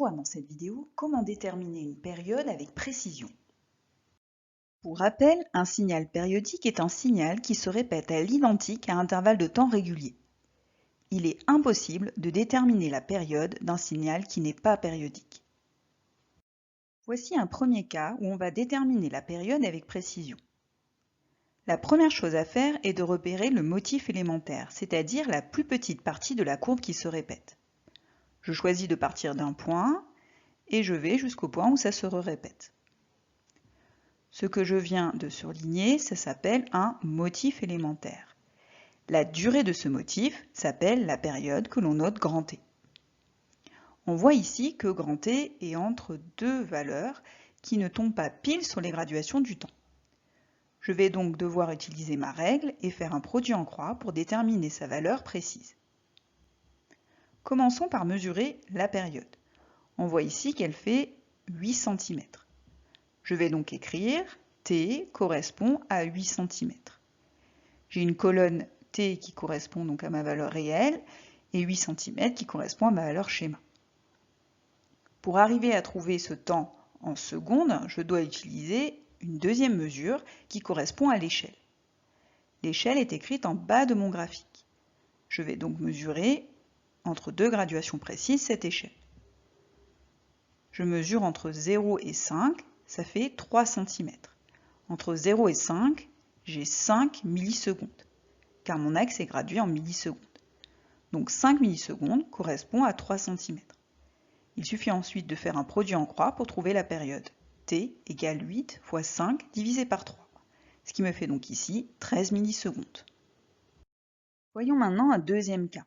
voir dans cette vidéo comment déterminer une période avec précision. Pour rappel, un signal périodique est un signal qui se répète à l'identique à intervalles de temps réguliers. Il est impossible de déterminer la période d'un signal qui n'est pas périodique. Voici un premier cas où on va déterminer la période avec précision. La première chose à faire est de repérer le motif élémentaire, c'est-à-dire la plus petite partie de la courbe qui se répète. Je choisis de partir d'un point et je vais jusqu'au point où ça se répète. Ce que je viens de surligner, ça s'appelle un motif élémentaire. La durée de ce motif s'appelle la période que l'on note grand T. On voit ici que grand T est entre deux valeurs qui ne tombent pas pile sur les graduations du temps. Je vais donc devoir utiliser ma règle et faire un produit en croix pour déterminer sa valeur précise. Commençons par mesurer la période. On voit ici qu'elle fait 8 cm. Je vais donc écrire T correspond à 8 cm. J'ai une colonne T qui correspond donc à ma valeur réelle et 8 cm qui correspond à ma valeur schéma. Pour arriver à trouver ce temps en secondes, je dois utiliser une deuxième mesure qui correspond à l'échelle. L'échelle est écrite en bas de mon graphique. Je vais donc mesurer entre deux graduations précises cette échelle. Je mesure entre 0 et 5, ça fait 3 cm. Entre 0 et 5, j'ai 5 millisecondes, car mon axe est gradué en millisecondes. Donc 5 millisecondes correspond à 3 cm. Il suffit ensuite de faire un produit en croix pour trouver la période. T égale 8 fois 5 divisé par 3, ce qui me fait donc ici 13 millisecondes. Voyons maintenant un deuxième cas.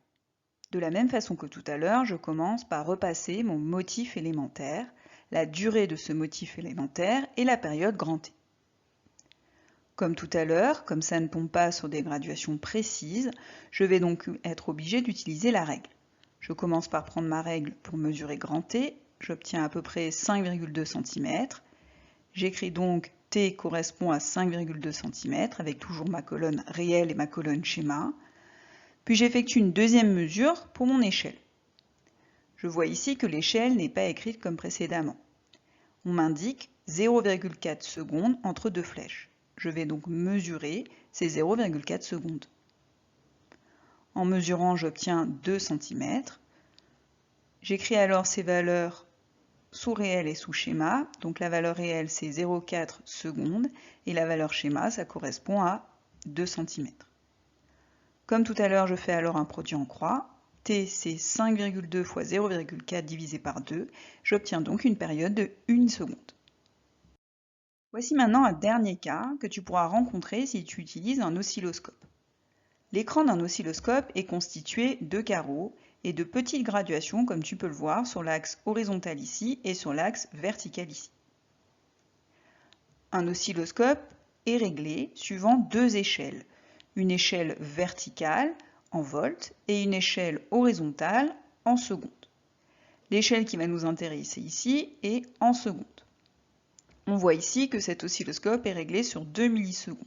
De la même façon que tout à l'heure, je commence par repasser mon motif élémentaire, la durée de ce motif élémentaire et la période grand T. Comme tout à l'heure, comme ça ne tombe pas sur des graduations précises, je vais donc être obligé d'utiliser la règle. Je commence par prendre ma règle pour mesurer grand T, j'obtiens à peu près 5,2 cm. J'écris donc T correspond à 5,2 cm avec toujours ma colonne réelle et ma colonne schéma. Puis j'effectue une deuxième mesure pour mon échelle. Je vois ici que l'échelle n'est pas écrite comme précédemment. On m'indique 0,4 secondes entre deux flèches. Je vais donc mesurer ces 0,4 secondes. En mesurant, j'obtiens 2 cm. J'écris alors ces valeurs sous réel et sous schéma. Donc la valeur réelle, c'est 0,4 secondes et la valeur schéma, ça correspond à 2 cm. Comme tout à l'heure, je fais alors un produit en croix. T, c'est 5,2 fois 0,4 divisé par 2. J'obtiens donc une période de 1 seconde. Voici maintenant un dernier cas que tu pourras rencontrer si tu utilises un oscilloscope. L'écran d'un oscilloscope est constitué de carreaux et de petites graduations comme tu peux le voir sur l'axe horizontal ici et sur l'axe vertical ici. Un oscilloscope est réglé suivant deux échelles. Une échelle verticale en volts et une échelle horizontale en secondes. L'échelle qui va nous intéresser ici est en secondes. On voit ici que cet oscilloscope est réglé sur 2 millisecondes.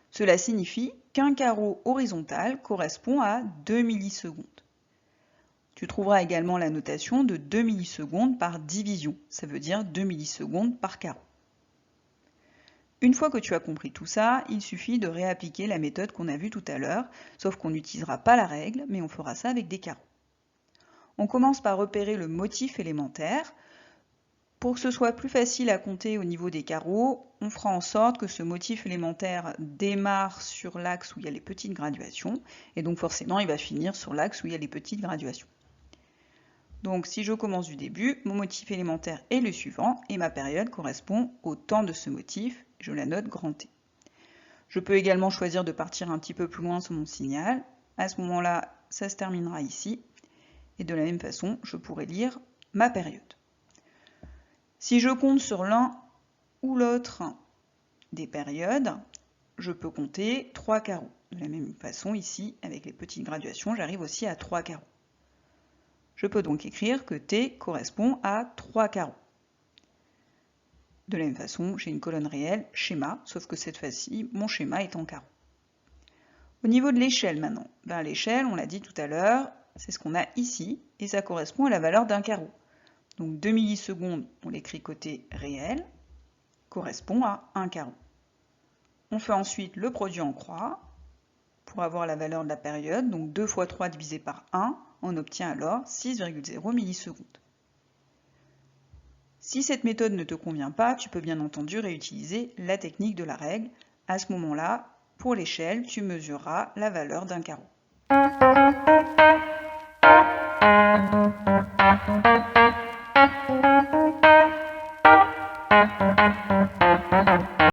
Cela signifie qu'un carreau horizontal correspond à 2 millisecondes. Tu trouveras également la notation de 2 millisecondes par division, ça veut dire 2 millisecondes par carreau. Une fois que tu as compris tout ça, il suffit de réappliquer la méthode qu'on a vue tout à l'heure, sauf qu'on n'utilisera pas la règle, mais on fera ça avec des carreaux. On commence par repérer le motif élémentaire. Pour que ce soit plus facile à compter au niveau des carreaux, on fera en sorte que ce motif élémentaire démarre sur l'axe où il y a les petites graduations, et donc forcément il va finir sur l'axe où il y a les petites graduations. Donc si je commence du début, mon motif élémentaire est le suivant, et ma période correspond au temps de ce motif, je la note grand T. Je peux également choisir de partir un petit peu plus loin sur mon signal, à ce moment-là, ça se terminera ici, et de la même façon, je pourrais lire ma période. Si je compte sur l'un ou l'autre des périodes, je peux compter 3 carreaux. De la même façon, ici, avec les petites graduations, j'arrive aussi à 3 carreaux. Je peux donc écrire que T correspond à 3 carreaux. De la même façon, j'ai une colonne réelle, schéma, sauf que cette fois-ci, mon schéma est en carreaux. Au niveau de l'échelle maintenant, l'échelle, on l'a dit tout à l'heure, c'est ce qu'on a ici, et ça correspond à la valeur d'un carreau. Donc 2 millisecondes, on l'écrit côté réel, correspond à 1 carreau. On fait ensuite le produit en croix pour avoir la valeur de la période, donc 2 fois 3 divisé par 1, on obtient alors 6,0 millisecondes. Si cette méthode ne te convient pas, tu peux bien entendu réutiliser la technique de la règle. À ce moment-là, pour l'échelle, tu mesureras la valeur d'un carreau.